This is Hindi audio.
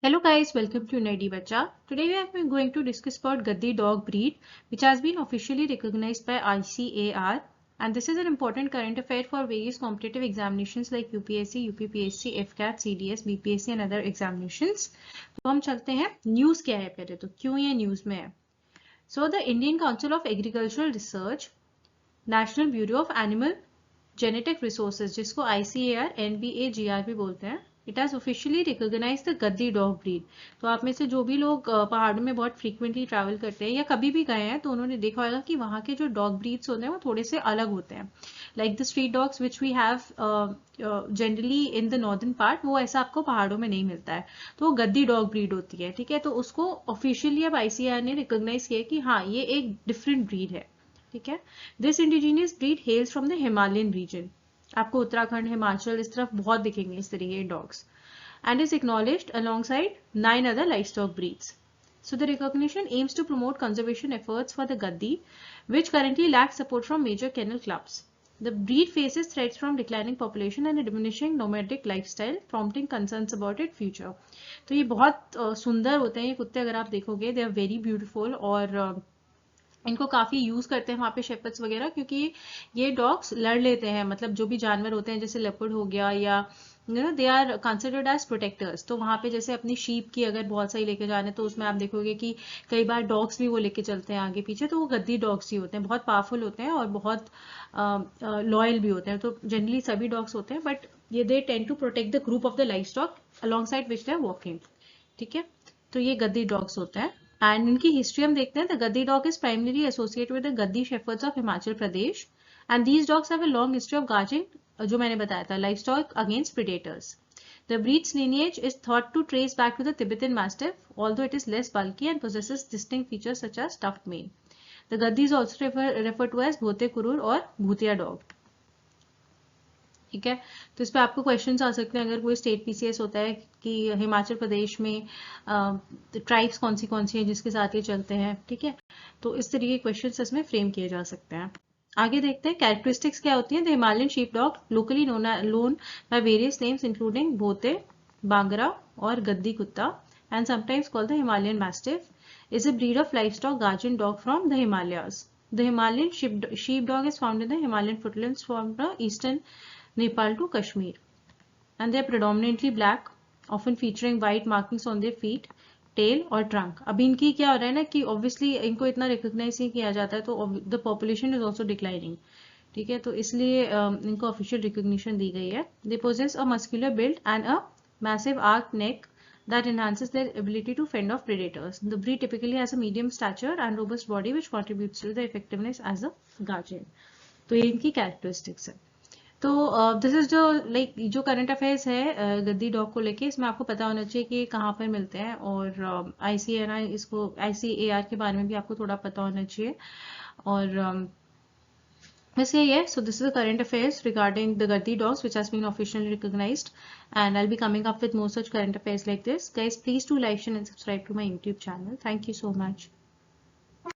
Hello guys, welcome to Nerdy Bacha. Today we are going to discuss about Gaddi dog breed, which has been officially recognized by ICAR, and this is an important current affair for various competitive examinations like UPSC, UPPSC, FCAT, CDS, BPSC and other examinations. तो हम चलते हैं न्यूज़ क्या है पहले तो क्यों ये न्यूज़ में है. So the Indian Council of Agricultural Research, National Bureau of Animal Genetic Resources जिसको ICAR, NBAGR भी बोलते हैं, it has officially recognise the Gaddi dog breed. तो आप में से जो भी लोग पहाड़ों में बहुत फ्रीक्वेंटली ट्रैवल करते हैं या कभी भी गए हैं तो उन्होंने देखा होगा कि वहाँ के जो डॉग ब्रीड्स होते हैं वो थोड़े से अलग होते हैं. Like the street dogs which we have generally in the northern part, वो ऐसा आपको पहाड़ों में नहीं मिलता है. तो वो गद्दी डॉग ब्रीड होती है. ठीक है, तो उसको ऑफिशियली अब ICAR ने रिकॉग्नाइज किया कि हाँ ये एक डिफरेंट ब्रीड है. ठीक है, this indigenous breed hails from the Himalayan region. आपको उत्तराखंड, हिमाचल इस तरफ बहुत दिखेंगे इस तरीके के dogs, and is acknowledged alongside 9 other livestock breeds. So the recognition aims to promote conservation efforts for the Gaddi, which currently lacks support from major kennel clubs. The breed faces threats from declining population and a diminishing nomadic lifestyle, prompting concerns about its future. तो ये बहुत सुंदर होते हैं ये कुत्ते. अगर आप देखोगे they are very beautiful और इनको काफ़ी यूज़ करते हैं वहाँ पे शेपर्ड्स वगैरह, क्योंकि ये डॉग्स लड़ लेते हैं. मतलब जो भी जानवर होते हैं जैसे लेपर्ड हो गया या they are considered as protectors. तो वहाँ पे जैसे अपनी शीप की अगर बहुत सारी लेके जाने तो उसमें आप देखोगे कि कई बार डॉग्स भी वो लेके चलते हैं आगे पीछे. तो वो गद्दी डॉग्स ही होते हैं, बहुत पावरफुल होते हैं और बहुत लॉयल भी होते हैं. तो जनरली सभी डॉग्स होते हैं, बट ये they tend to protect the group of the livestock alongside which they are walking. ठीक है, तो ये गद्दी डॉग्स होते हैं. एंड इनकी हिस्ट्री हम देखते हैं. The Gaddi dog is primary associated with the Gaddi shepherds of Himachal Pradesh, and these dogs have a long history of guarding, जो मैंने बताया था, livestock against predators. The breed's lineage is thought to trace back to the Tibetan Mastiff, although it is less bulky and possesses distinct features such as stuffed mane. The Gaddi is also referred to as Bhote Kurur और भूतिया डॉग. ठीक है, तो इस पर आपको क्वेश्चंस आ सकते हैं अगर कोई स्टेट PCS होता है कि हिमाचल प्रदेश में ट्राइब्स कौन सी हैं जिसके साथ ये चलते हैं. ठीक है, तो इस तरीके के क्वेश्चंस इसमें फ्रेम किए जा सकते हैं. आगे देखते हैं कैरेक्टरिस्टिक्स क्या होती हैं. The Himalayan sheep dog, locally known by various names including भोते, बांगरा और गद्दी कुत्ता, and sometimes called the Himalayan mastiff, is a breed of livestock guardian dog from the Himalayas. The Himalayan sheep dog is found in the Himalayan foothills from the eastern Nepal to Kashmir, and they are predominantly black, often featuring white markings on their feet, tail और ट्रंक. अभी इनकी क्या हो रहा है ना कि ऑब्वियसली इनको इतना रिकॉग्नाइज नहीं किया जाता है, तो the population is also declining. ठीक है, तो इसलिए इनको ऑफिशियल रिकॉग्निशन दी गई है. They possess a muscular build and a massive arc neck that enhances their ability to fend off predators. The breed typically has a medium stature and robust body which contributes to the effectiveness as a guardian. तो ये इनकी कैरेक्टरिस्टिक्स है. तो दिस इज जो लाइक जो करंट अफेयर्स है गद्दी डॉग को लेके, इसमें आपको पता होना चाहिए कि कहाँ पर मिलते हैं, और ICAR के बारे में भी आपको थोड़ा पता होना चाहिए. और बस यही है. So this is the current affairs regarding the Gaddi dogs which has been officially recognized, and I'll be coming up with more such current affairs like this. Guys, please do like, share and subscribe to my YouTube channel. Thank you so much.